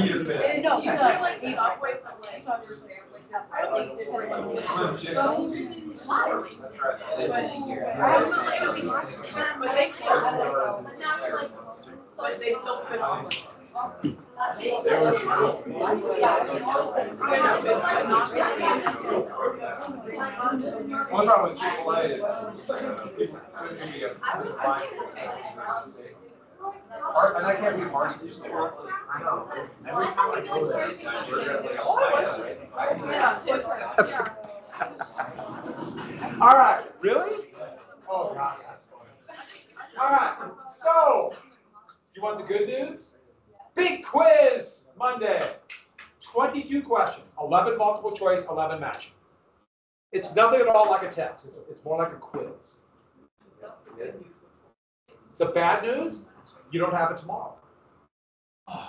eat a bit. No, You feel like Subway from like but they still put on like One problem with Chick-fil-A is people couldn't get and I can't be parties. I know. Every time I go there, all right, really? Oh God, that's funny. All right, so you want the good news? Big quiz Monday. 22 questions, 11 multiple choice, 11 matching. It's nothing at all like a test. It's more like a quiz. The bad news, you don't have it tomorrow.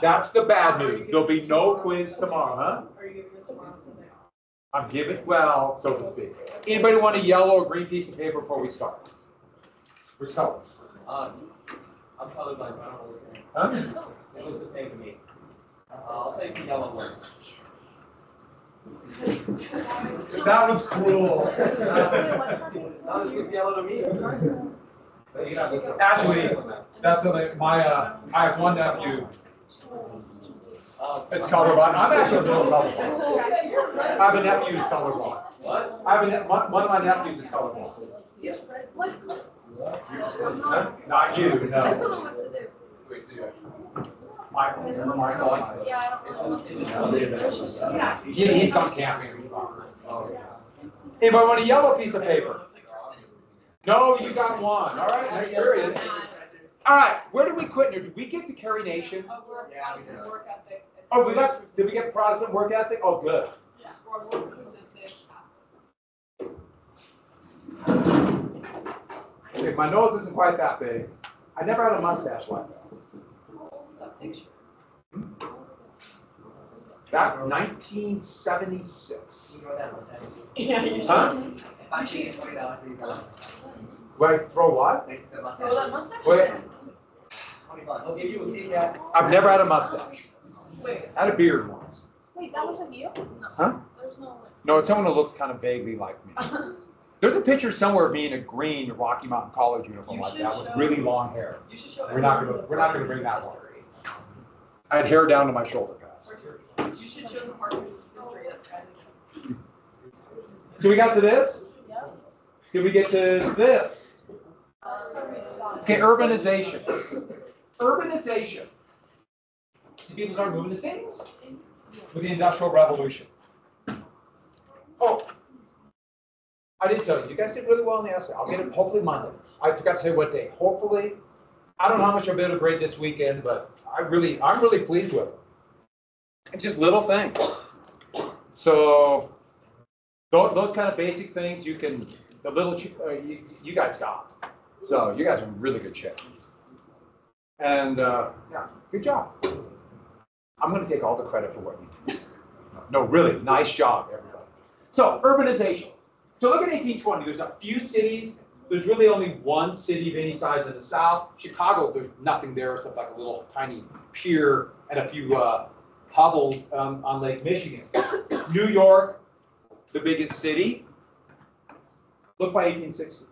That's the bad news. There'll be no quiz tomorrow, huh? Are you giving this tomorrow today? I'm giving, well, so to speak. Anybody want a yellow or green piece of paper before we start? Which color? I'm colorblind, so I don't know what's in. Huh? They look the same to me. I'll take the yellow one. That was cruel. No, it looks yellow to me. But you got Actually, that's my, I have one nephew. It's colorblind. I'm actually a little colorblind. I have a nephew who's colorblind. What? I have one of my nephews is colorblind. Not you, no. Michael, remember Michael? Yeah, I don't Yeah, he's gone camping. Anybody want a yellow piece of paper? No, you got one. All right, next period. All right, where did we quit? Did we get to Carrie Nation? work ethic. Oh, did we get Protestant work ethic? Oh, good. Yeah, or more resistant. Okay, my nose isn't quite that big. I never had a mustache like that. Back 1976. Yeah, you should. Huh? Wait, throw what? Oh, that mustache? Wait, I'll give you a Kit Kat. I've never had a mustache. Wait. I had a beard once. Wait, that wasn't you? Huh? There's no No, it's someone who looks kind of vaguely like me. There's a picture somewhere of me in a green Rocky Mountain College uniform like that with really long hair. You should show We're not gonna bring that one. I had hair down to my shoulder pads. You should show the partner's history. That's kind of. So we got to this? Yeah. Did we get to this? Okay, urbanization. Urbanization. See, people start moving to cities with the Industrial Revolution. Oh, I didn't tell you. You guys did really well in the essay. I'll get it hopefully Monday. I forgot to say what day. Hopefully, I don't know how much I'll be able to grade this weekend, but I'm really pleased with it. It's just little things. So those kind of basic things you can, the little you guys got. So you guys are in really good shape. And yeah, good job. I'm going to take all the credit for what you did. No, really, nice job, everybody. So urbanization. So look at 1820. There's a few cities. There's really only one city of any size in the South. Chicago, there's nothing there except like a little tiny pier and a few hovels on Lake Michigan. New York, the biggest city. Look by 1860.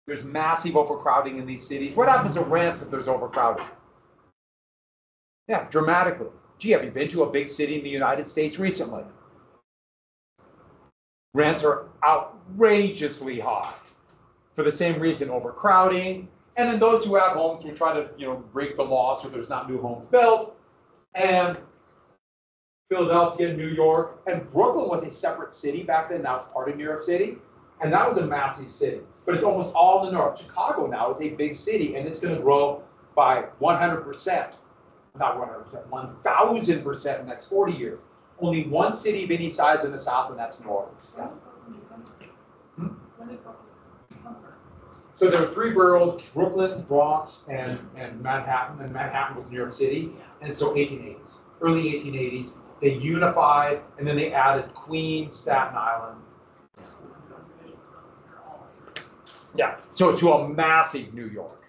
There's massive overcrowding in these cities. What happens to rents if there's overcrowding? Yeah, dramatically. Gee, have you been to a big city in the United States recently? Rents are outrageously high for the same reason, overcrowding. And then those who have homes will try to, break the law so there's not new homes built. And Philadelphia, New York, and Brooklyn was a separate city back then. Now it's part of New York City. And that was a massive city. But it's almost all in the north. Chicago now is a big city, and it's going to grow by 100%. Not 100%, 1,000% in the next 40 years. Only one city of any size in the South, and that's North. So there were three boroughs, Brooklyn, Bronx, and Manhattan. And Manhattan was New York City. And so 1880s, early 1880s, they unified, and then they added Queens, Staten Island. Yeah, so to a massive New York.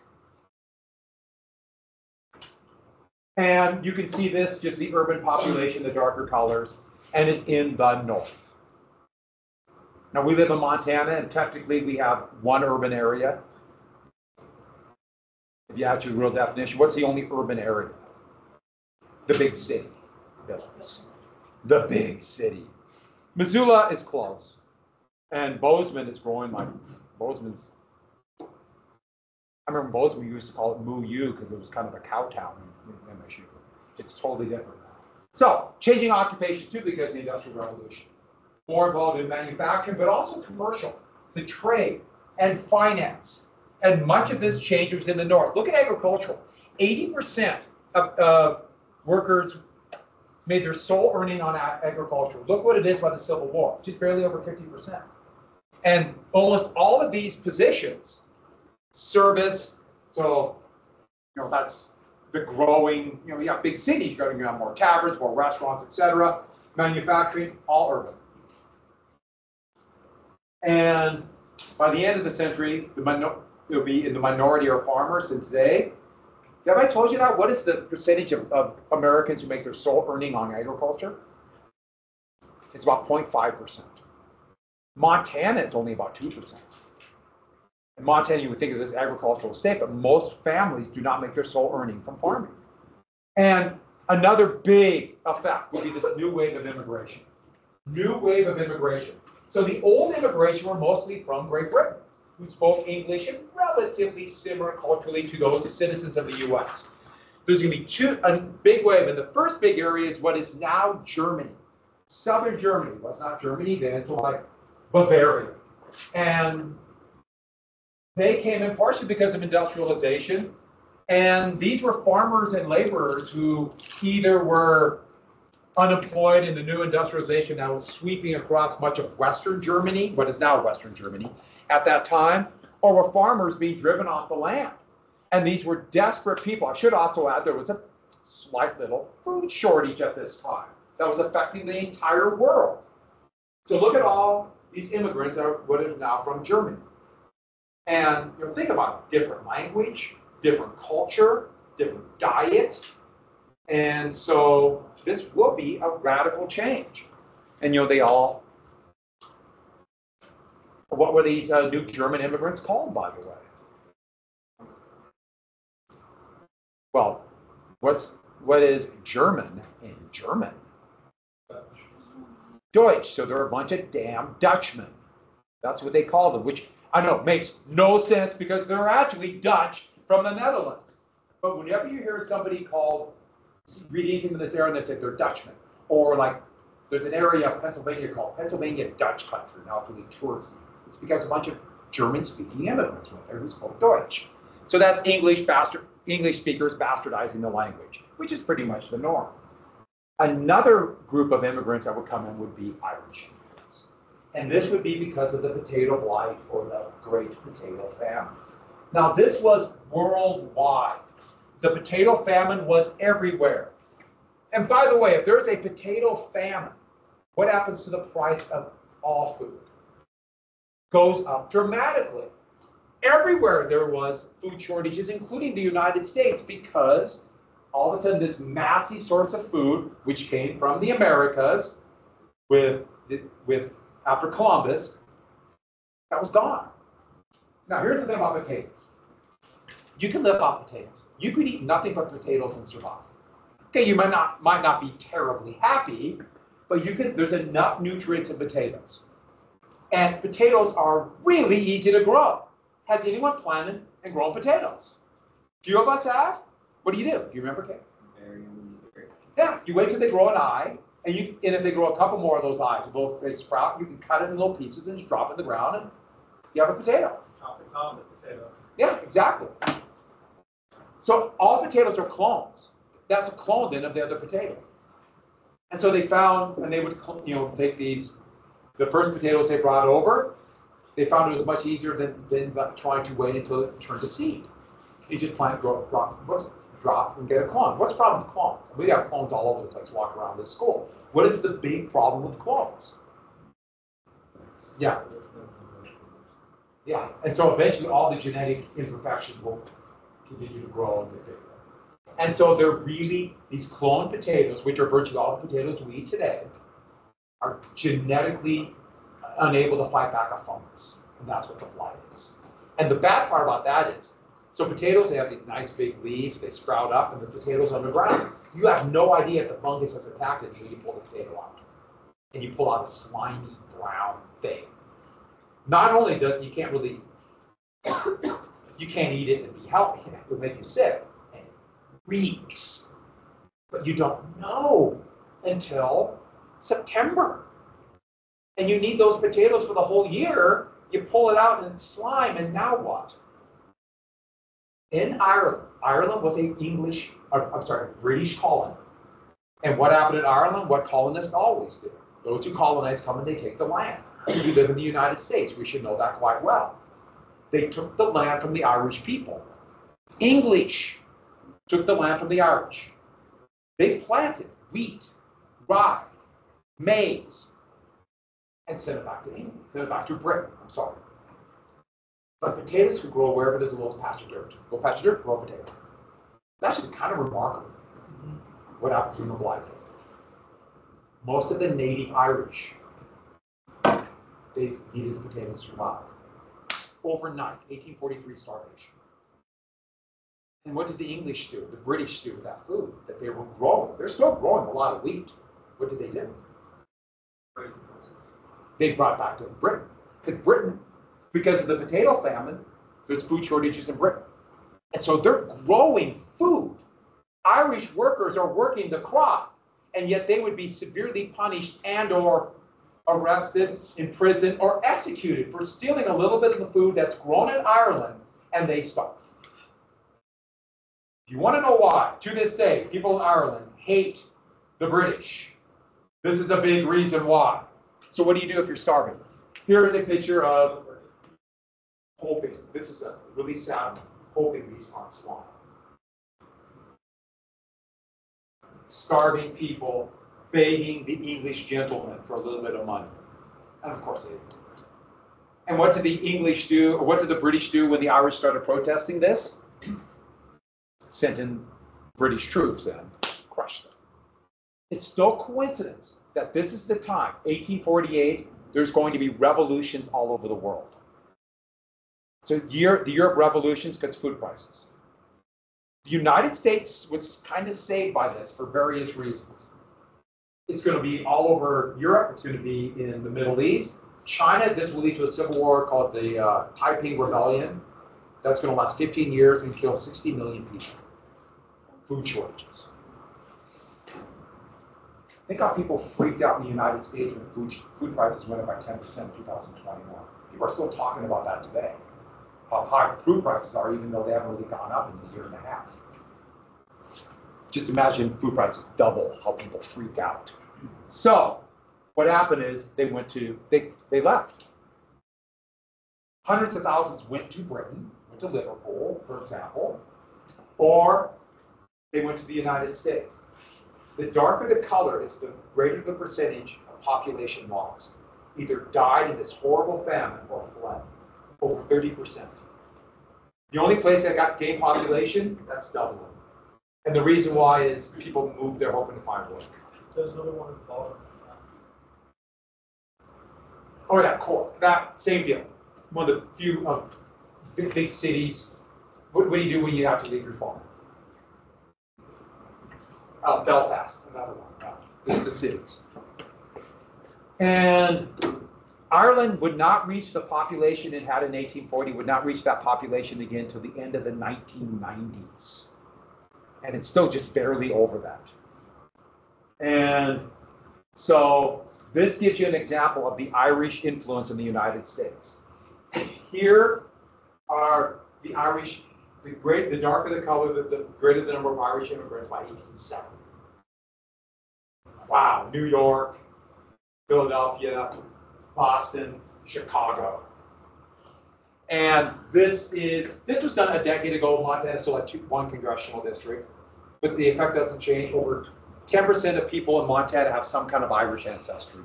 And you can see this, just the urban population, the darker colors, and it's in the north. Now, we live in Montana, and technically we have one urban area. If you ask your real definition, what's the only urban area? The big city. The big city. Missoula is close. And Bozeman is growing like, Bozeman's, I remember Bozeman, we used to call it Moo U because it was kind of a cow town in MSU. It's totally different now. So, changing occupation too because of the Industrial Revolution. More involved in manufacturing, but also commercial, the trade, and finance. And much of this change was in the north. Look at agricultural. 80% of workers made their sole earning on agriculture. Look what it is by the Civil War, just barely over 50%. And almost all of these positions, service, so, that's the growing, you have big cities, you're going to have more taverns, more restaurants, etc. Manufacturing, all urban. And by the end of the century, it'll be in the minority are farmers. And today, have I told you that? What is the percentage of Americans who make their sole earning on agriculture? It's about 0.5%. Montana, it's only about 2%. In Montana, you would think of this agricultural state, but most families do not make their sole earning from farming. And another big effect would be this new wave of immigration. New wave of immigration. So the old immigration were mostly from Great Britain, who spoke English and relatively similar culturally to those citizens of the US. There's going to be a big wave, and the first big area is what is now Germany. Southern Germany was not Germany then, it's like Bavaria. And they came in partially because of industrialization, and these were farmers and laborers who either were unemployed in the new industrialization that was sweeping across much of Western Germany, what is now Western Germany, at that time, or were farmers being driven off the land. And these were desperate people. I should also add there was a slight little food shortage at this time that was affecting the entire world. So look at all these immigrants that are what is now from Germany. And think about it, different language, different culture, different diet. And so this will be a radical change. And they all, what were these new German immigrants called, by the way? Well, what is German in German? Deutsch. So they're a bunch of damn Dutchmen. That's what they call them, which I know makes no sense because they're actually Dutch from the Netherlands. But whenever you hear somebody called, read anything in this area and they say they're Dutchmen, or like there's an area of Pennsylvania called Pennsylvania Dutch country, now it's really touristy. It's because a bunch of German-speaking immigrants went there who spoke Deutsch. So that's English speakers bastardizing the language, which is pretty much the norm. Another group of immigrants that would come in would be Irish immigrants. And this would be because of the potato blight or the Great Potato Famine. Now this was worldwide. The potato famine was everywhere. And by the way, if there's a potato famine, what happens to the price of all food? Goes up dramatically. Everywhere there was food shortages, including the United States, because all of a sudden this massive source of food, which came from the Americas after Columbus, that was gone. Now here's the thing about potatoes. You can live off potatoes. You could eat nothing but potatoes and survive. Okay, you might not be terribly happy, but there's enough nutrients in potatoes. And potatoes are really easy to grow. Has anyone planted and grown potatoes? Few of us have. What do? Do you remember, Kate? Yeah, you wait till they grow an eye, and if they grow a couple more of those eyes, they sprout, you can cut it in little pieces and just drop it in the ground, and you have a potato. Chocolate potato. Yeah, exactly. So all potatoes are clones. That's a clone then of the other potato. And so they found, and they would take the first potatoes they brought over, they found it was much easier than trying to wait until it turned to seed. You just plant, drop, and get a clone. What's the problem with clones? We have clones all over the place, walk around this school. What is the big problem with clones? Yeah. Yeah, and so eventually all the genetic imperfections will continue to grow and get bigger. And so they're really, these cloned potatoes, which are virtually all the potatoes we eat today, are genetically unable to fight back a fungus. And that's what the blight is. And the bad part about that is, so potatoes, they have these nice big leaves, they sprout up, and the potatoes on the ground. You have no idea if the fungus has attacked it until you pull the potato out. And you pull out a slimy brown thing. Not only does you can't really, you can't eat it and be healthy, it would make you sick, and it reeks. But you don't know until September. And you need those potatoes for the whole year. You pull it out and it's slime, and now what? In Ireland, Ireland was a British colony. And what happened in Ireland? What colonists always do. Those who colonize come and they take the land. We live in the United States. We should know that quite well. They took the land from the Irish people. English took the land from the Irish. They planted wheat, rye, maize, and sent it back to England, sent it back to Britain, I'm sorry. But potatoes could grow wherever there's a little patch of dirt. Little patch of dirt, grow potatoes. That's just kind of remarkable what happens in the blight. Most of the native Irish, they needed the potatoes to survive. Overnight, 1843 starvation. And what did the English do, the British do with that food that they were growing? They're still growing a lot of wheat. What did they do? They brought back to Britain. Because Britain, because of the potato famine, there's food shortages in Britain. And so they're growing food. Irish workers are working the crop, and yet they would be severely punished and or arrested, imprisoned, or executed for stealing a little bit of the food that's grown in Ireland, and they starve. If you want to know why, to this day, people in Ireland hate the British. This is a big reason why. So what do you do if you're starving? Here is a picture of hoping. This is a really sad one. Hoping these aren't swine. Starving people, begging the English gentleman for a little bit of money. And of course they didn't do it. And what did the English do, or what did the British do when the Irish started protesting this? Sent in British troops and crushed them. It's no coincidence that this is the time, 1848, there's going to be revolutions all over the world. So the Europe revolutions because food prices. The United States was kind of saved by this for various reasons. It's going to be all over Europe. It's going to be in the Middle East. China, this will lead to a civil war called the Taiping Rebellion. That's going to last 15 years and kill 60 million people. Food shortages. Think how people freaked out in the United States when food prices went up by 10% in 2021. People are still talking about that today. How high food prices are, even though they haven't really gone up in a year and a half. Just imagine food prices double, how people freak out. So, what happened is they left. Hundreds of thousands went to Britain, went to Liverpool, for example, or they went to the United States. The darker the color is, the greater the percentage of population loss. Either died in this horrible famine or fled. Over 30%. The only place that got gained population, that's Dublin. And the reason why is people moved there hoping to find work. There's another one in Boston. Oh yeah, Cork. That same deal. One of the few big cities. What do you do when you have to leave your farm? Belfast, another one. Just the cities. And Ireland would not reach the population it had in 1840, would not reach that population again until the end of the 1990s. And it's still just barely over that. And so this gives you an example of the Irish influence in the United States. Here are the Irish, the darker the color, the greater the number of Irish immigrants by 1870. Wow, New York, Philadelphia, Boston, Chicago. And this was done a decade ago. Montana still had one congressional district, but the effect doesn't change. Over 10% of people in Montana have some kind of Irish ancestry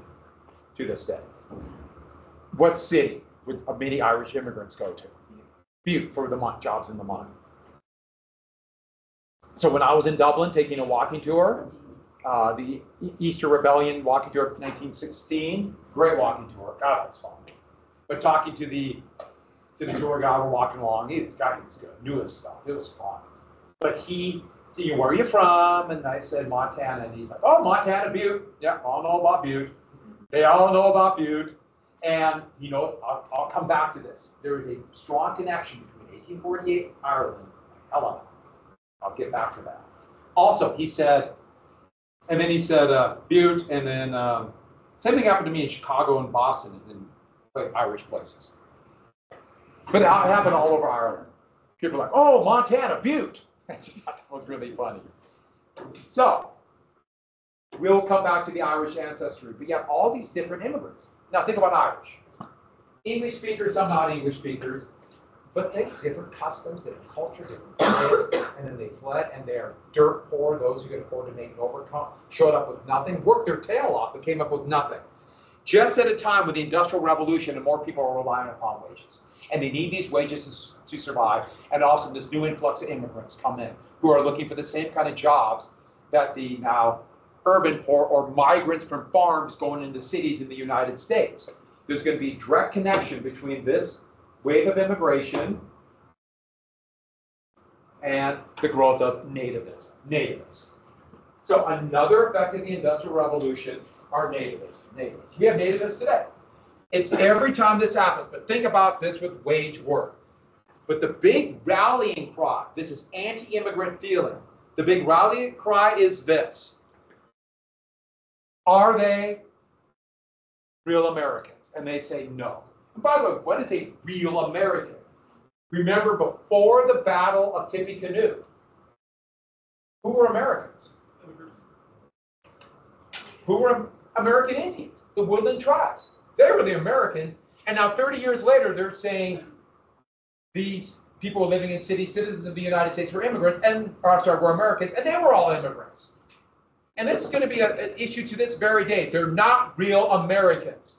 to this day. What city would many Irish immigrants go to? Butte for the jobs in the mine. So when I was in Dublin taking a walking tour, the Easter Rebellion walking tour of 1916, great walking tour. God, it was fun. But talking to the tour guide, we're walking along. He was good, knew his stuff. It was fun. But he, said, where are you from? And I said Montana, and he's like, oh, Montana, Butte. Yeah, all know about Butte. They all know about Butte. And I'll come back to this. There is a strong connection between 1848 Ireland and Helena. I'll get back to that. Also, he said, and then he said Butte, and then same thing happened to me in Chicago and Boston and Irish places. But it happened all over Ireland. People are like, oh, Montana, Butte. I just thought that was really funny. So, we'll come back to the Irish ancestry. But you have all these different immigrants. Now think about Irish. English speakers, some not English speakers, but they have different customs, different culture, different diet, and then they fled, and they're dirt poor. Those who could afford to make it over showed up with nothing, worked their tail off, but came up with nothing. Just at a time when the Industrial Revolution and more people are relying upon wages. And they need these wages to survive, and also this new influx of immigrants come in who are looking for the same kind of jobs that the now urban poor or migrants from farms going into cities in the United States. There's going to be a direct connection between this wave of immigration and the growth of nativists. So another effect of the Industrial Revolution are nativists. We have nativists today. It's every time this happens, but think about this with wage work. But the big rallying cry, this is anti-immigrant feeling. The big rallying cry is this. Are they real Americans? And they say no. And by the way, what is a real American? Remember, before the Battle of Tippecanoe, who were Americans? Who were American Indians? The woodland tribes. They were the Americans. And now 30 years later, they're saying these people living in cities, citizens of the United States, were immigrants, were Americans, and they were all immigrants. And this is going to be an issue to this very day. They're not real Americans.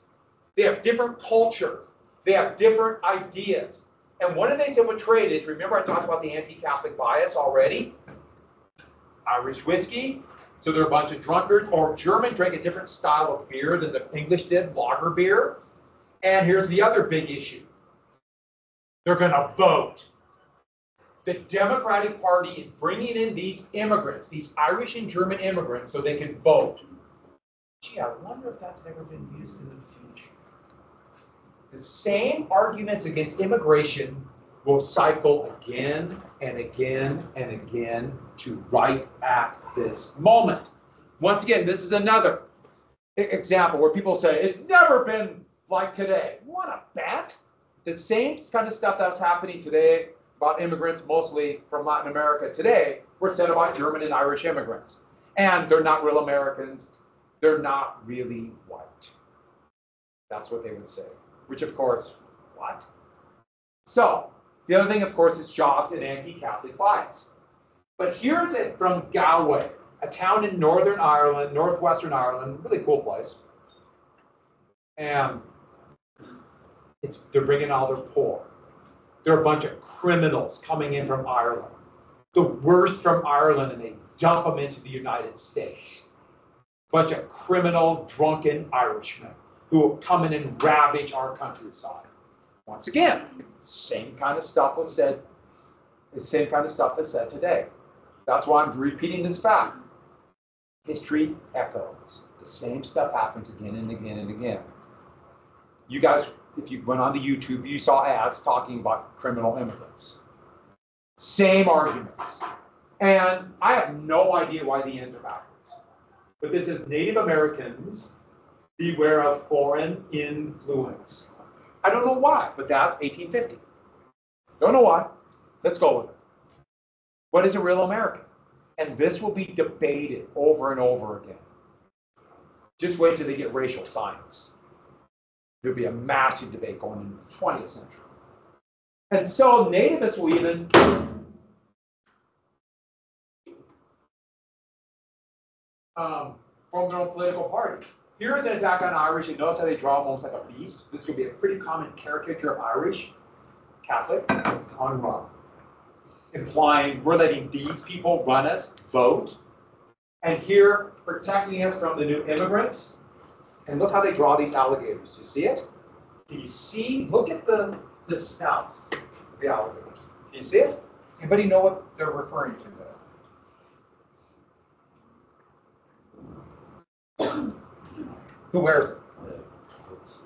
They have different culture. They have different ideas. And one of the things that would trade is, remember I talked about the anti-Catholic bias already? Irish whiskey, so they're a bunch of drunkards, or German drank a different style of beer than the English did, lager beer. And here's the other big issue. They're going to vote. The Democratic Party is bringing in these immigrants, these Irish and German immigrants, so they can vote. Gee, I wonder if that's ever been used in the future. The same arguments against immigration will cycle again and again and again to right at this moment. Once again, this is another example where people say, it's never been like today. What a bet. The same kind of stuff that was happening today about immigrants, mostly from Latin America today, were said about German and Irish immigrants. And they're not real Americans. They're not really white. That's what they would say. Which, of course, what? So, the other thing, of course, is jobs and anti-Catholic bias. But here's it from Galway, a town in Northern Ireland, northwestern Ireland, really cool place. And they're bringing all their poor. They're a bunch of criminals coming in from Ireland. The worst from Ireland, and they dump them into the United States. Bunch of criminal, drunken Irishmen who come in and ravage our countryside. Once again, same kind of stuff was said. The same kind of stuff is said today. That's why I'm repeating this fact. History echoes. The same stuff happens again and again and again. You guys, if you went on to YouTube, you saw ads talking about criminal immigrants. Same arguments. And I have no idea why the ends are backwards. But this is Native Americans, beware of foreign influence. I don't know why, but that's 1850. Don't know why. Let's go with it. What is a real American? And this will be debated over and over again. Just wait till they get racial science. There'll be a massive debate going into the 20th century. And so nativists will even form their own political party. Here's an attack on Irish, and notice how they draw them almost like a beast. This could be a pretty common caricature of Irish Catholic on Rum. implying we're letting these people run us, vote. And here, protecting us from the new immigrants. And look how they draw these alligators. Do you see it? Do you see? Look at the snouts of the alligators. Do you see it? Anybody know what they're referring to there? Who wears it?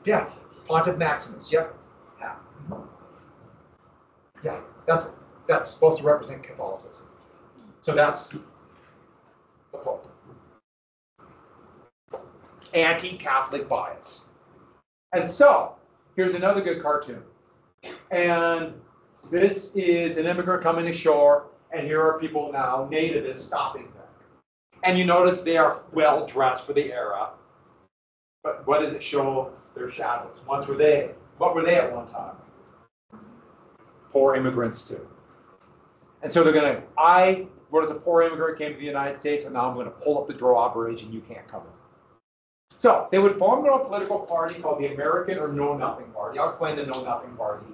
Yeah, Pontiff Maximus. Yep. Yeah, that's supposed to represent Catholicism. So that's the Pope. Anti-Catholic bias. And so, here's another good cartoon. And this is an immigrant coming ashore, and here are people now, nativists, stopping them. And you notice they are well dressed for the era. But what does it show? Their shadows. What were they at one time? Poor immigrants too. And so they're going to, what as a poor immigrant came to the United States, and now I'm going to pull up the drawbridge and you can't come in. So they would form their own political party called the American or Know Nothing Party. I was playing the Know Nothing Party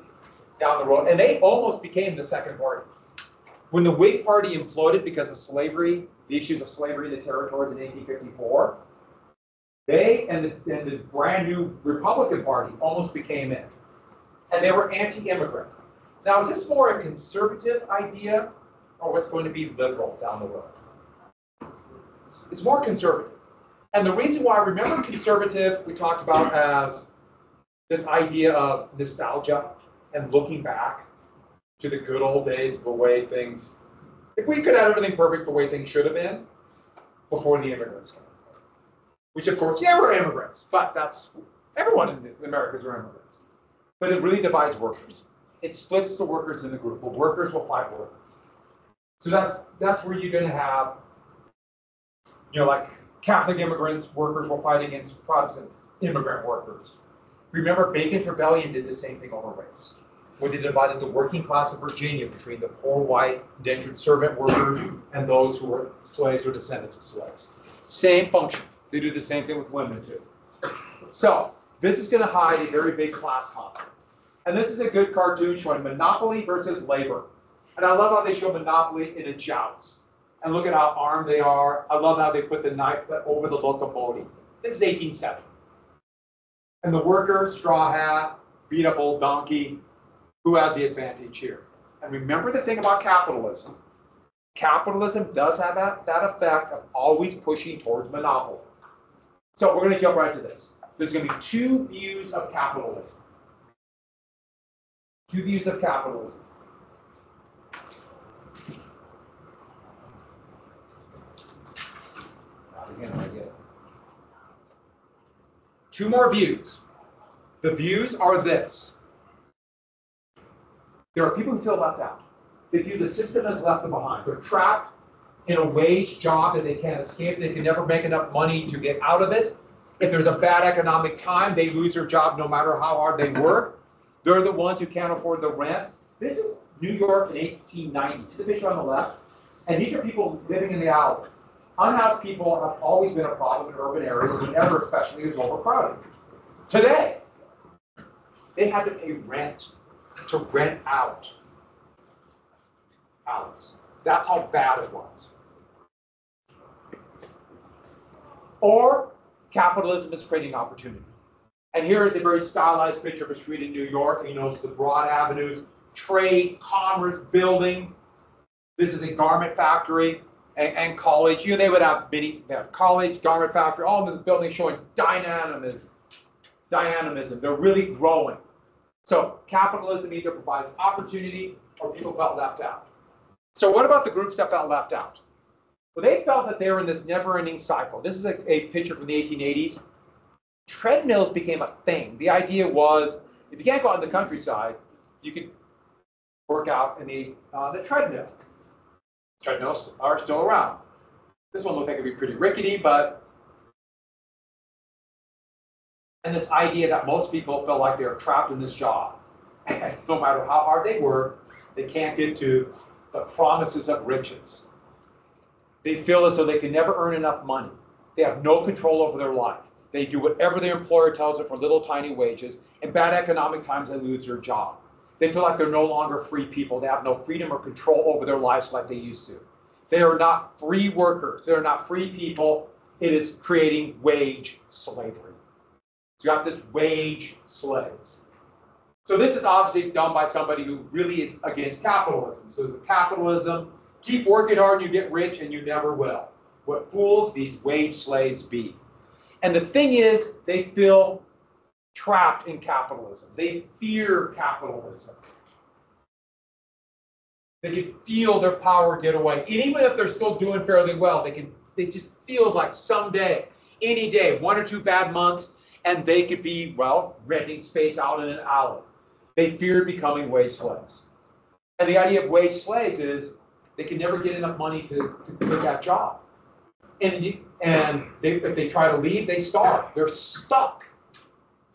down the road, and they almost became the second party. When the Whig Party imploded because of slavery, the issues of slavery in the territories in 1854, they and the brand new Republican Party almost became it. And they were anti-immigrant. Now, is this more a conservative idea or what's going to be liberal down the road? It's more conservative. And the reason why, remember conservative, we talked about as this idea of nostalgia and looking back to the good old days, the way things, if we could have everything perfect the way things should have been before the immigrants came. Which of course, yeah, we're immigrants, but that's, everyone in the Americas are immigrants. But it really divides workers. It splits the workers in the group. Well, workers will fight workers. So that's where you're going to have, like Catholic immigrants, workers will fight against Protestant immigrant workers. Remember, Bacon's Rebellion did the same thing over race, where they divided the working class of Virginia between the poor white indentured servant workers and those who were slaves or descendants of slaves. Same function. They do the same thing with women too. So this is going to hide a very big class conflict. And this is a good cartoon showing monopoly versus labor. And I love how they show monopoly in a joust. And look at how armed they are. I love how they put the knife over the locomotive. This is 1870. And the worker, straw hat, beat up old donkey. Who has the advantage here? And remember the thing about capitalism. Capitalism does have that effect of always pushing towards monopoly. So we're going to jump right to this. There's going to be two views of capitalism. Two views of capitalism. Two more views. The views are this. There are people who feel left out. They view the system as left them behind. They're trapped in a wage job that they can't escape. They can never make enough money to get out of it. If there's a bad economic time, they lose their job no matter how hard they work. They're the ones who can't afford the rent. This is New York in 1890. See the picture on the left? And these are people living in the alley. Unhoused people have always been a problem in urban areas, and ever especially is overcrowded. Today, they had to pay rent to rent out alleys. That's how bad it was. Or capitalism is creating opportunity. And here is a very stylized picture of a street in New York. You notice the broad avenues, trade, commerce, building. This is a garment factory and college. They would have college, garment factory, all in this building showing dynamism. They're really growing. So capitalism either provides opportunity or people felt left out. So what about the groups that felt left out? Well, they felt that they were in this never-ending cycle. This is a picture from the 1880s. Treadmills became a thing. The idea was, if you can't go out in the countryside, you could work out in the treadmill. Treadmills are still around. This one looks like it'd be pretty rickety, but... And this idea that most people felt like they were trapped in this job. And no matter how hard they work, they can't get to the promises of riches. They feel as though they can never earn enough money. They have no control over their life. They do whatever their employer tells them for little tiny wages. In bad economic times, they lose their job. They feel like they're no longer free people. They have no freedom or control over their lives like they used to. They are not free workers. They are not free people. It is creating wage slavery. So you have this wage slaves. So this is obviously done by somebody who really is against capitalism. So it's capitalism, keep working hard, you get rich, and you never will. What fools these wage slaves be. And the thing is, they feel trapped in capitalism. They fear capitalism. They can feel their power get away. And even if they're still doing fairly well, they just feels like someday, any day, 1 or 2 bad months, and they could be, well, renting space out in an alley. They fear becoming wage slaves. And the idea of wage slaves is they can never get enough money to get that job. And if they try to leave, they starve. They're stuck.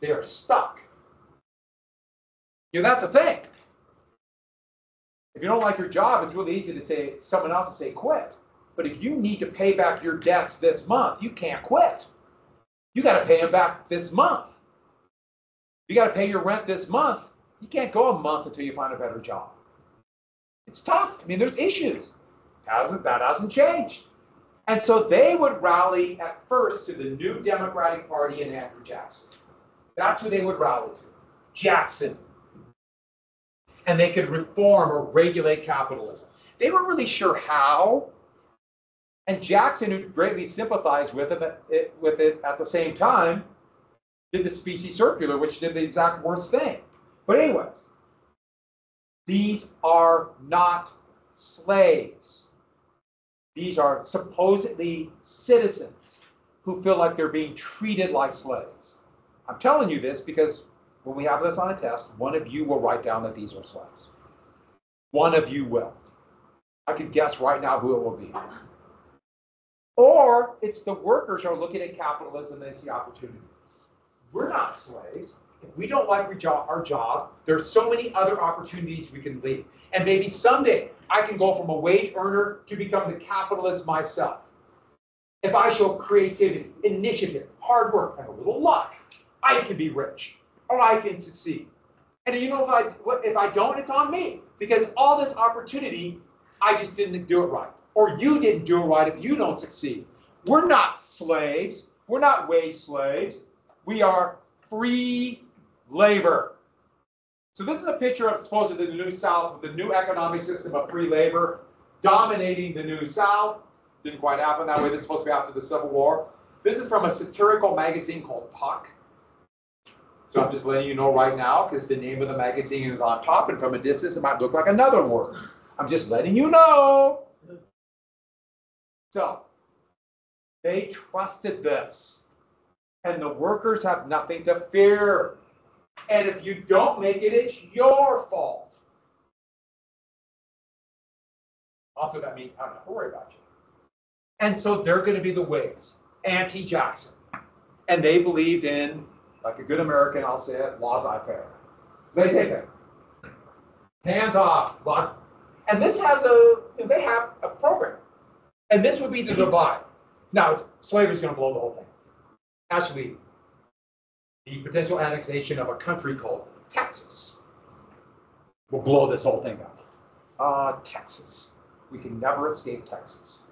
They are stuck. You know, that's a thing. If you don't like your job, it's really easy to say someone else to say quit. But if you need to pay back your debts this month, you can't quit. You got to pay them back this month. You got to pay your rent this month. You can't go a month until you find a better job. It's tough. I mean, there's issues. That hasn't changed. And so they would rally at first to the new Democratic Party and Andrew Jackson. That's who they would rally to. Jackson. And they could reform or regulate capitalism. They weren't really sure how. And Jackson, who greatly sympathized with it at the same time, did the Specie Circular, which did the exact worst thing. But anyways, these are not slaves. These are supposedly citizens who feel like they're being treated like slaves. I'm telling you this because when we have this on a test, one of you will write down that these are slaves. One of you will. I could guess right now who it will be. Or it's the workers who are looking at capitalism and they see opportunities. We're not slaves. If we don't like our job, there's so many other opportunities we can leave. And maybe someday I can go from a wage earner to become the capitalist myself. If I show creativity, initiative, hard work, and a little luck, I can be rich, or I can succeed. And you know, if I don't, it's on me. Because all this opportunity, I just didn't do it right. Or you didn't do it right if you don't succeed. We're not slaves. We're not wage slaves. We are free labor. So this is a picture of supposedly the New South, the new economic system of free labor dominating the New South. Didn't quite happen that way. This is supposed to be after the Civil War. This is from a satirical magazine called Puck. So I'm just letting you know right now because the name of the magazine is on top and from a distance it might look like another word. I'm just letting you know. So they trusted this. And the workers have nothing to fear. And if you don't make it, it's your fault. Also, that means I don't have to worry about you. And so they're going to be the Whigs, anti-Jackson. And they believed in, like a good American, I'll say it, laissez-faire. Laissez-faire. Hands off. Laws. And this has they have a program. And this would be the divide. Now, slavery's going to blow the whole thing. Actually, the potential annexation of a country called Texas will blow this whole thing up. Texas. We can never escape Texas.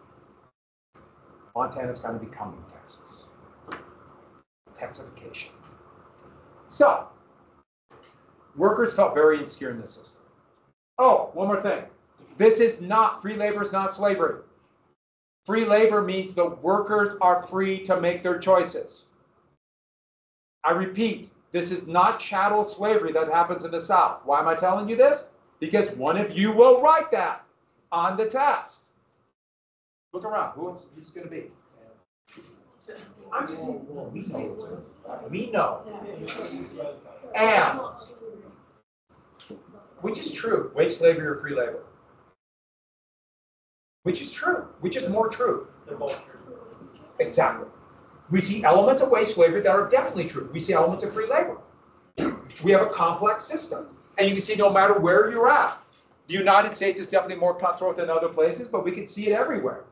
Montana's kind of becoming Texas. Texification. So, workers felt very insecure in this system. Oh, one more thing. This is not, free labor is not slavery. Free labor means the workers are free to make their choices. I repeat, this is not chattel slavery that happens in the South. Why am I telling you this? Because one of you will write that on the test. Look around. Who's it going to be? I'm just saying, we know. And, which is true, wage slavery or free labor? Which is true? Which is more true? They're both true. Exactly. We see elements of wage slavery that are definitely true. We see elements of free labor. We have a complex system. And you can see no matter where you're at. The United States is definitely more cutthroat than other places, but we can see it everywhere.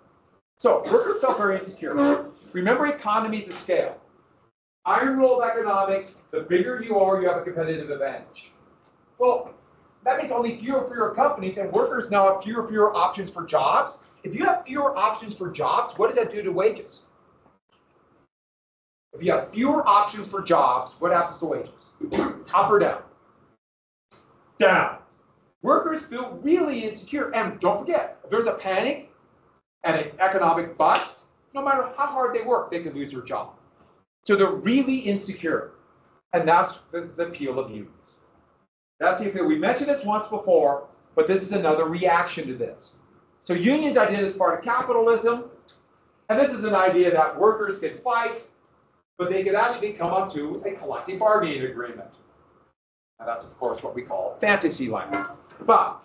So workers felt very insecure. Remember, economies of scale. Iron rule of economics, the bigger you are, you have a competitive advantage. Well, that means only fewer and fewer companies, and workers now have fewer and fewer options for jobs. If you have fewer options for jobs, what does that do to wages? If you have fewer options for jobs, what happens to wages? Up or down? Down. Workers feel really insecure. And don't forget, if there's a panic and an economic bust, no matter how hard they work, they could lose their job. So they're really insecure. And that's the appeal of unions. That's the appeal. We mentioned this once before, but this is another reaction to this. So unions idea is part of capitalism. And this is an idea that workers can fight, but they could actually come up to a collective bargaining agreement. And that's, of course, what we call fantasy land. But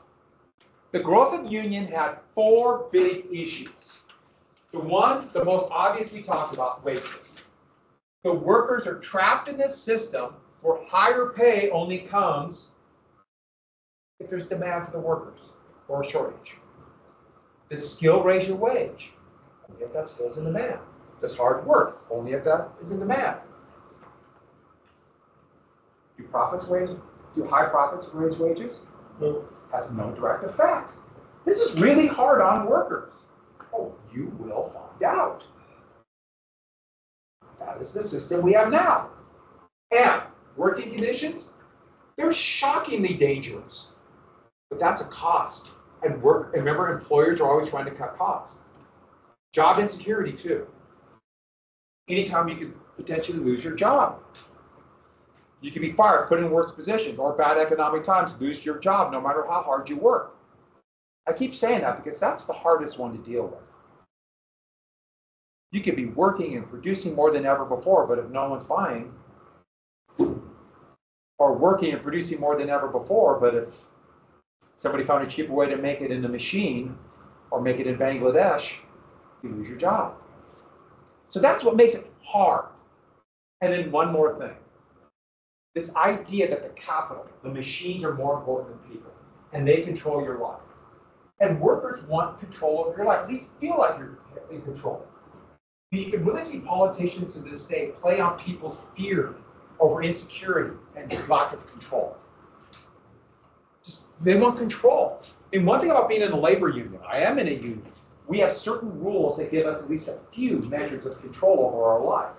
the growth of union had 4 big issues. The most obvious we talked about, wages. The workers are trapped in this system where higher pay only comes if there's demand for the workers or a shortage. The skill raise your wage, only if that skill's in demand. Does hard work, only if that is in demand. Do high profits raise wages? No. Has no direct effect. This is really hard on workers. Oh, you will find out. That is the system we have now. And working conditions, they're shockingly dangerous. But that's a cost. And remember, employers are always trying to cut costs. Job insecurity, too. Anytime you could potentially lose your job. You can be fired, put in worse positions, or bad economic times, lose your job no matter how hard you work. I keep saying that because that's the hardest one to deal with. You could be working and producing more than ever before, but if no one's buying, or working and producing more than ever before, but if somebody found a cheaper way to make it in the machine or make it in Bangladesh, you lose your job. So that's what makes it hard. And then one more thing. This idea that the capital, the machines are more important than people, and they control your life. And workers want control over your life, at least feel like you're in control. You can really see politicians in this day play on people's fear over insecurity and lack of control. They want control. And one thing about being in a labor union, I am in a union, we have certain rules that give us at least a few measures of control over our life.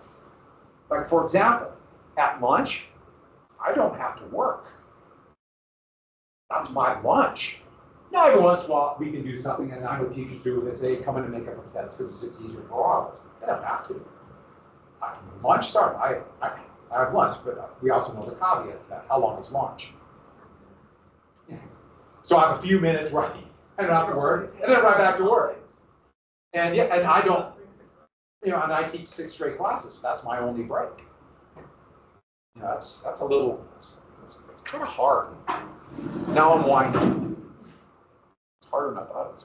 Like, for example, at lunch, I don't have to work. That's my lunch. Now, every once in a while, we can do something, and I know teachers do this. They come in and make up a sense because it's just easier for all of us. They don't have to. Lunch starts. I have lunch, but we also know the caveat to that. How long is lunch? So I have a few minutes where I don't have to work, and then right back to work. And yeah, and I don't, and I teach 6 straight classes, so that's my only break. That's a little, it's kind of hard. Now I'm winding. It's harder than I thought it was.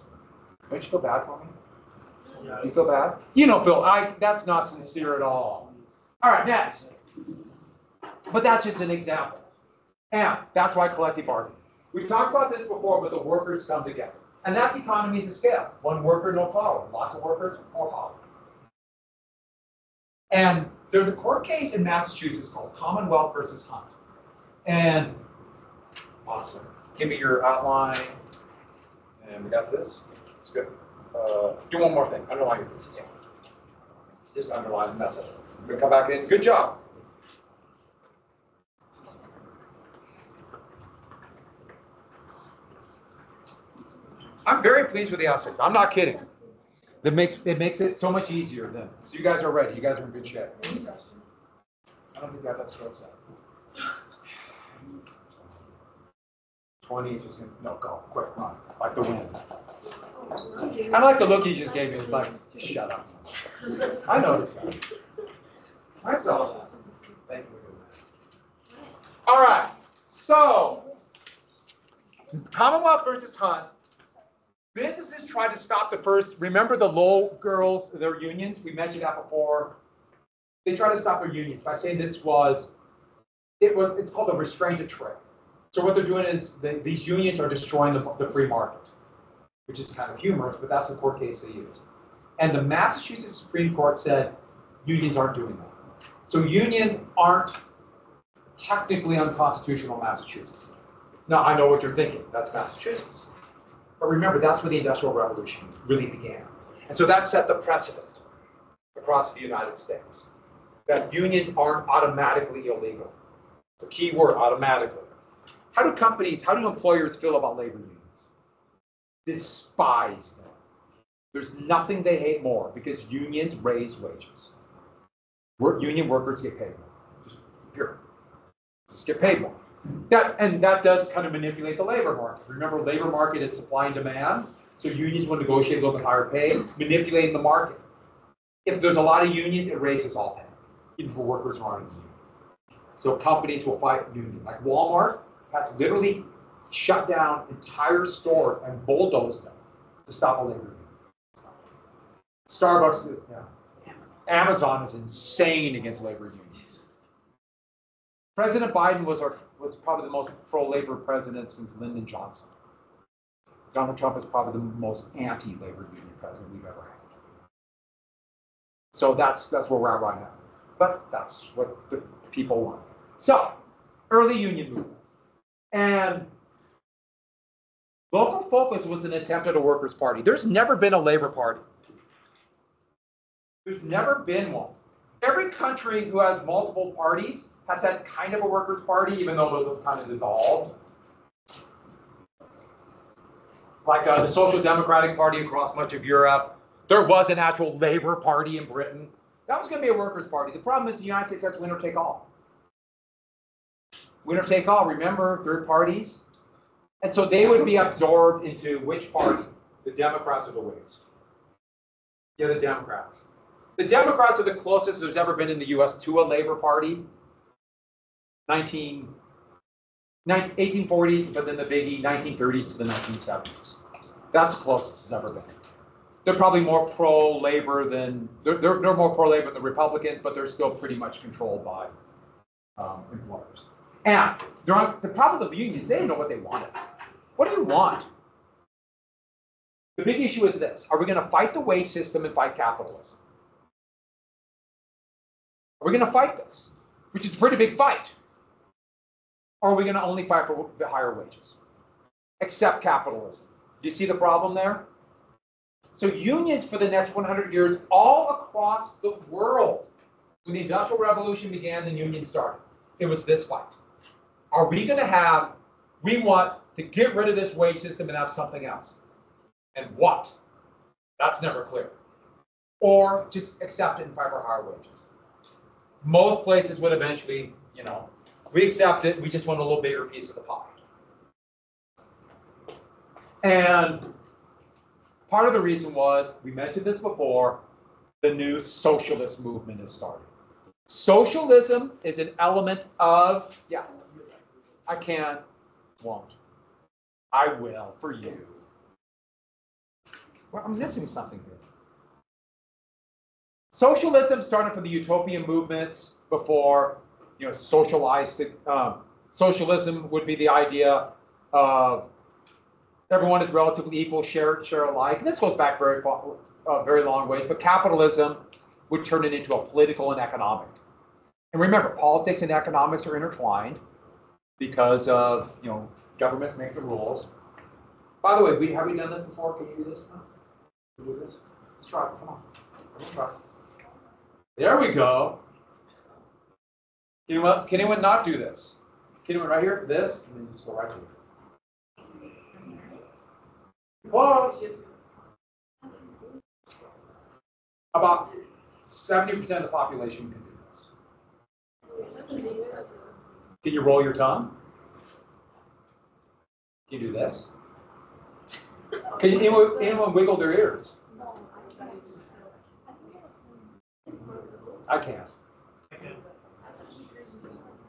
Don't you feel bad for me? Yeah, You feel bad? You don't feel, that's not sincere at all. All right, next. But that's just an example. And that's why collective bargaining. We talked about this before, but the workers come together. And that's economies of scale. One worker, no power. Lots of workers, more power. And there's a court case in Massachusetts called Commonwealth versus Hunt. And awesome. Give me your outline. And we got this. It's good. Do one more thing. Underline your thesis. Just underline, and that's it. We're going to come back in. Good job. I'm very pleased with the essays. I'm not kidding. It makes it so much easier then. So you guys are ready. You guys are in good shape. I don't think you have that skill set. 20 is just gonna, no, go, quick, run, like the wind. I like the look he just gave me. It's like, just shut up. I noticed that. That's all. Thank you. All right. So, Commonwealth versus Hunt. Businesses tried to stop the first, remember the low girls, their unions? We mentioned that before. They tried to stop their unions by saying it's called a restraint of trade. So what they're doing is these unions are destroying the free market, which is kind of humorous, but that's the court case they used. And the Massachusetts Supreme Court said unions aren't doing that. So unions aren't technically unconstitutional in Massachusetts. Now, I know what you're thinking. That's Massachusetts. But remember, that's where the Industrial Revolution really began. And so that set the precedent across the United States, that unions aren't automatically illegal. It's a key word, automatically. How do employers feel about labor unions? Despise them. There's nothing they hate more, because unions raise wages. Union workers get paid more. Period. Just get paid more. That does kind of manipulate the labor market. Remember, labor market is supply and demand, so unions will negotiate a little bit higher pay, manipulating the market. If there's a lot of unions, it raises all pay, even for workers who aren't in the union. So companies will fight union. Like Walmart has literally shut down entire stores and bulldozed them to stop a labor union. Starbucks, yeah. Amazon is insane against labor unions. President Biden was probably the most pro-labor president since Lyndon Johnson. Donald Trump is probably the most anti-labor union president we've ever had. So that's where we're at right now. But that's what the people want. So, early union movement. And local focus was an attempt at a workers' party. There's never been a labor party. There's never been one. Every country who has multiple parties has had kind of a workers' party, even though those have kind of dissolved. Like the Social Democratic Party across much of Europe. There was an actual labor party in Britain. That was going to be a workers' party. The problem is the United States has winner take all. Winner take all, remember, third parties? And so they would be absorbed into which party? The Democrats or the Whigs? Yeah, the Democrats. The Democrats are the closest there's ever been in the US to a labor party. 1840s, but then the biggie, 1930s to the 1970s. That's the closest it's ever been. They're probably more pro-labor than, they're more pro-labor than the Republicans, but they're still pretty much controlled by employers. And the problem with the unions, they didn't know what they wanted. What do you want? The big issue is this: are we going to fight the wage system and fight capitalism? Are we going to fight this, which is a pretty big fight? Or are we going to only fight for higher wages? Accept capitalism. Do you see the problem there? So unions for the next 100 years, all across the world, when the Industrial Revolution began, the union started. It was this fight. Are we going to have, we want to get rid of this wage system and have something else. And what? That's never clear. Or just accept it and fight for higher wages. Most places would eventually, we accept it, we just want a little bigger piece of the pie. And part of the reason was, we mentioned this before, the new socialist movement is starting. Socialism is an element of, I can, won't. I will, for you. Well, I'm missing something here. Socialism started from the utopian movements before, socialized. Socialism would be the idea of everyone is relatively equal, share alike. And this goes back very long ways. But capitalism would turn it into a political and economic. And remember, politics and economics are intertwined because of governments make the rules. By the way, have we done this before? Can you do this? Can you do this? Let's try it. Come on. Let's try it. There we go. Can anyone not do this? Can anyone right here? This, and then just go right here. Close. About 70% of the population can do this. Can you roll your tongue? Can you do this? Can anyone wiggle their ears? I can't.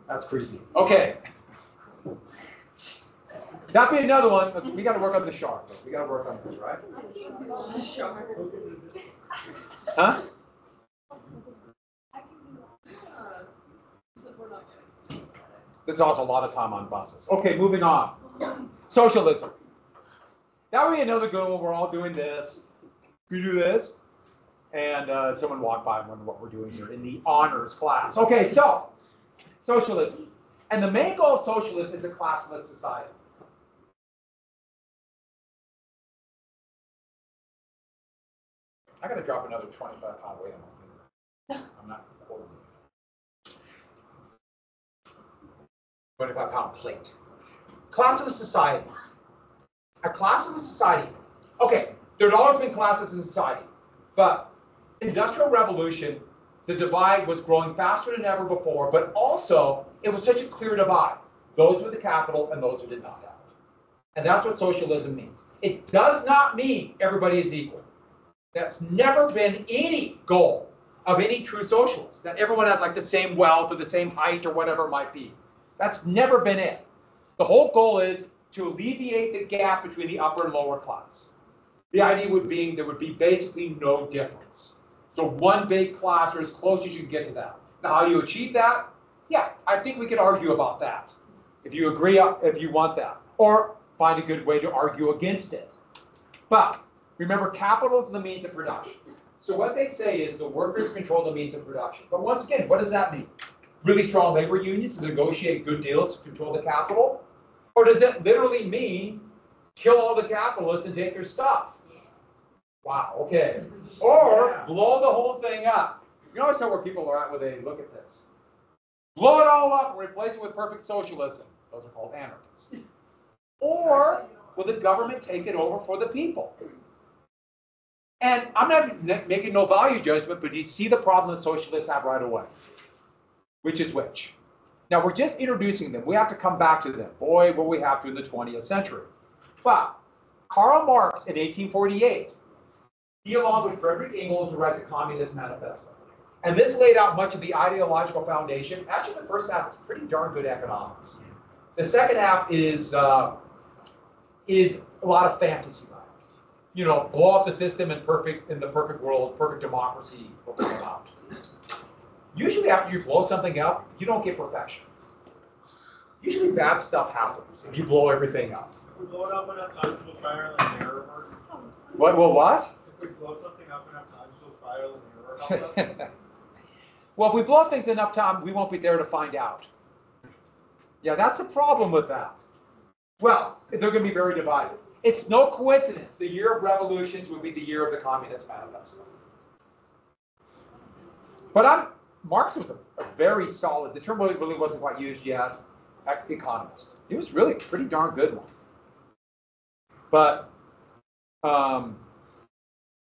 That's creepy. Okay. That'd be another one. We got to work on the shark. We got to work on this, right? Huh? This is also a lot of time on buses. Okay, moving on. Socialism. Now we know the good one. We're all doing this. We do this. And someone walked by and wondered what we're doing here in the honors class. Okay, so socialism. And the main goal of socialism is a classless society. I gotta drop another 25-pound weight on my finger. I'm not recording. 25-pound plate. Class of a society. A class of a society. Okay, there had always been classes in society, but Industrial Revolution, the divide was growing faster than ever before, but also it was such a clear divide. Those with the capital and those who did not have it. And that's what socialism means. It does not mean everybody is equal. That's never been any goal of any true socialist, that everyone has like the same wealth or the same height or whatever it might be. That's never been it. The whole goal is to alleviate the gap between the upper and lower class. The idea would be there would be basically no difference. So one big class or as close as you can get to that. Now, how do you achieve that? Yeah, I think we could argue about that. If you agree, if you want that. Or find a good way to argue against it. But remember, capital is the means of production. So what they say is the workers control the means of production. But once again, what does that mean? Really strong labor unions to negotiate good deals to control the capital? Or does it literally mean kill all the capitalists and take their stuff? Wow, okay. Or blow the whole thing up. You always know where people are at when they look at this. Blow it all up and replace it with perfect socialism. Those are called anarchists. Or will the government take it over for the people? And I'm not making no value judgment, but you see the problem that socialists have right away. Which is which? Now, we're just introducing them. We have to come back to them. Boy, will we have to in the 20th century. But Karl Marx in 1848, he along with Frederick Engels would write the Communist Manifesto. And this laid out much of the ideological foundation. Actually, the first half is pretty darn good economics. The second half is a lot of fantasy. You know, blow up the system in the perfect world, perfect democracy will come out. Usually after you blow something up, you don't get perfection. Usually bad stuff happens if you blow everything up. If we blow it up enough times, we'll fire an error. What? Well, what? If we blow something up enough times, we'll fire an error. Well, if we blow things enough time, we won't be there to find out. Yeah, that's the problem with that. Well, they're going to be very divided. It's no coincidence. The year of revolutions would be the year of the Communist Manifesto. But Marx was a very solid, the term really wasn't quite used yet, economist. He was really a pretty darn good one. But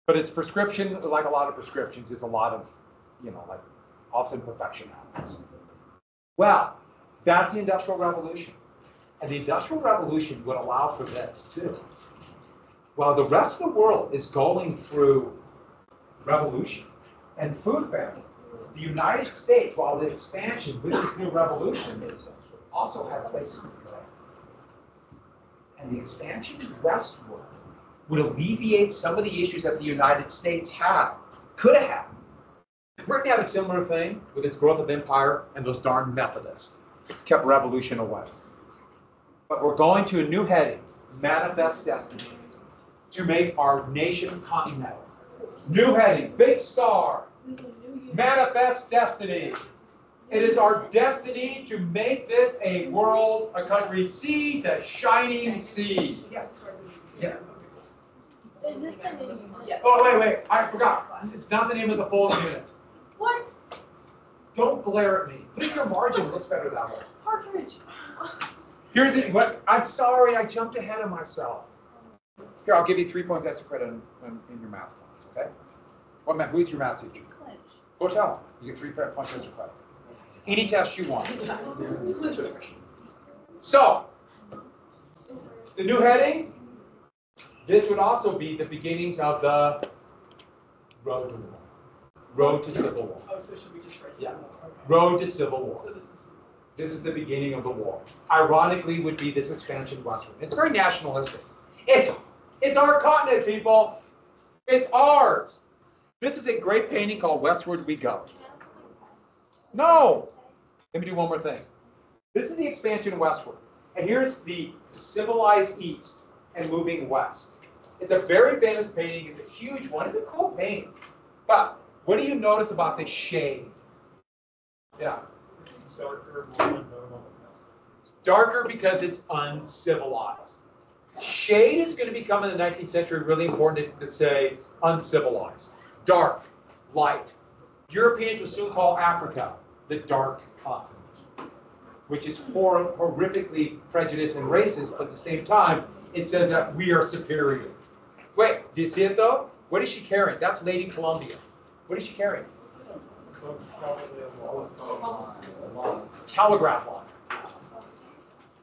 its prescription, like a lot of prescriptions, is a lot of, like often perfection happens. Well, that's the Industrial Revolution. And the Industrial Revolution would allow for this, too. While the rest of the world is going through revolution and food famine, the United States, while the expansion with this new revolution, also had places to play. And the expansion westward would alleviate some of the issues that the United States could have had. Britain had a similar thing with its growth of empire, and those darn Methodists kept revolution away. But we're going to a new heading, Manifest Destiny, to make our nation continental. New heading, big star, Manifest Destiny. It is our destiny to make this a world, a country, sea to shining sea. Yes. Yeah. Is this the name? Yes. Oh, wait, I forgot. It's not the name of the full unit. What? Don't glare at me. Put in your margin, it looks better that way. Partridge. Here's it. What? I'm sorry, I jumped ahead of myself. Here, I'll give you 3 points extra credit in your math class, okay? Who's your math teacher? Clinch. Go tell him. You get 3 points extra credit. Any test you want. So, the new heading, this would also be the beginnings of the road to war. Road to civil war. Oh, so should we just write? Yeah. Road to civil war. So This is the beginning of the war. Ironically, would be this expansion westward. It's very nationalistic. It's our continent, people. It's ours. This is a great painting called Westward We Go. No. Let me do one more thing. This is the expansion westward. And here's the civilized east and moving west. It's a very famous painting. It's a huge one. It's a cool painting. But what do you notice about the shade? Yeah. Darker, more unknown. Darker because it's uncivilized. Shade is going to become in the 19th century really important to say uncivilized. Dark, light. Europeans will soon call Africa the dark continent, which is horrifically prejudiced and racist, but at the same time, it says that we are superior. Wait, did you see it though? What is she carrying? That's Lady Columbia. What is she carrying? Telegraph line.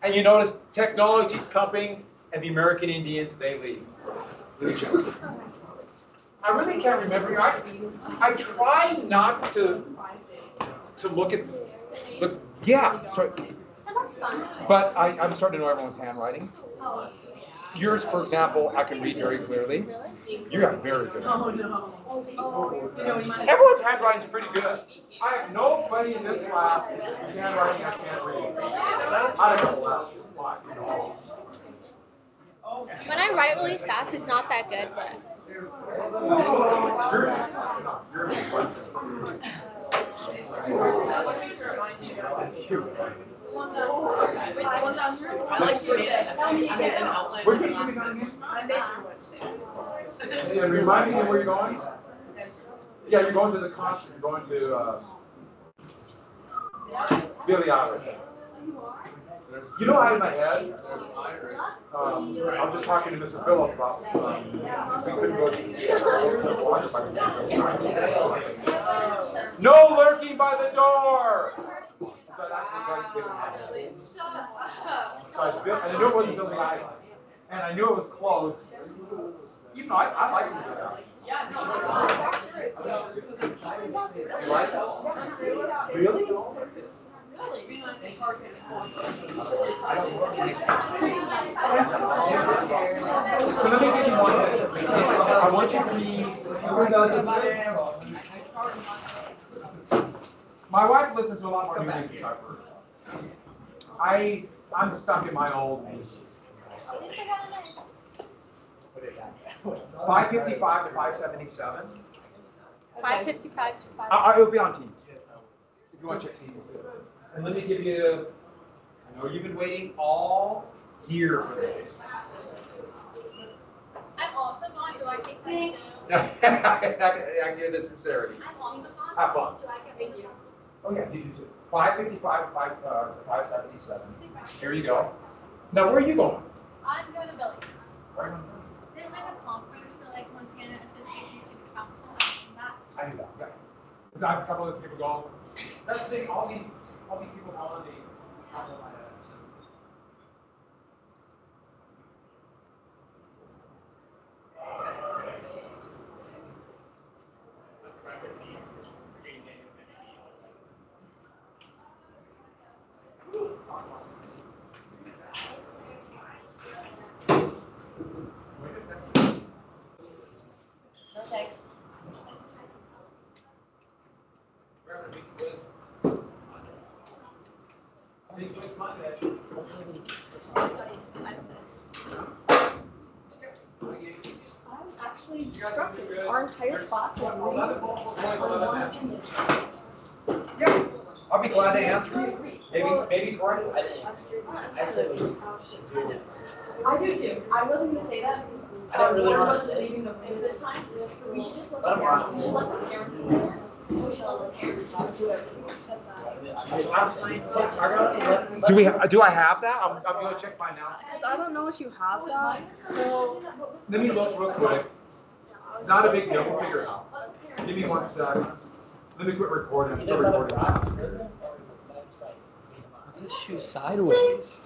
And you notice technology's coming, and the American Indians, they leave. I really can't remember. I try not to look at, yeah, sorry. But I'm starting to know everyone's handwriting. Yours, for example, I can read very clearly. You have very good handwriting. Everyone's handwriting is pretty good. I have nobody in this class whose handwriting I can't read. I don't know why. When I write really fast, it's not that good, but. Yeah, remind me where you're going? Yeah, you're going to the concert. You're going to Billy Eilish. You know, I in my head, I was just talking to Mr. Phillips about we couldn't go to see it. No lurking by the door. And I knew it wasn't Billy Eilish, and I knew it was close. Even though I like him to do that. You like it? Really? So let me give you one thing. I want you to read. My wife listens to a lot more new music I've heard. I'm stuck in my old music. 555 to 577. 555 to 5. It'll be on Teams. If you want to check Teams. And let me give you, I know you've been waiting all year for this. I'm also going to take thanks. I can hear the sincerity. I'm also going. Have fun. Do I get thank you? Oh yeah, you do too. 555 to 577. Here you go. Now where are you going? I'm going to Billy's. Where are you going? There's like a conference for like Montana Association Student Council and that. I knew that, yeah. Because I have a couple of people going. That's the thing, all these people calling me. No thanks. I'm actually instructed. Our entire class is reading. Yeah, I'll be glad to answer you. Maybe correct. I do too. I wasn't gonna say that because I don't really one wanna wasn't say. leaving the room this time. We should just let Let the 'em parents. run. We should let the parents in there. We should let the parents do everything. Do I have that? I'm going to check my announcements. Because I don't know if you have that. So. Let me look real quick. It's not a big deal. We'll figure it out. Give me 1 second. Let me quit recording. I'm still recording. This shoe sideways.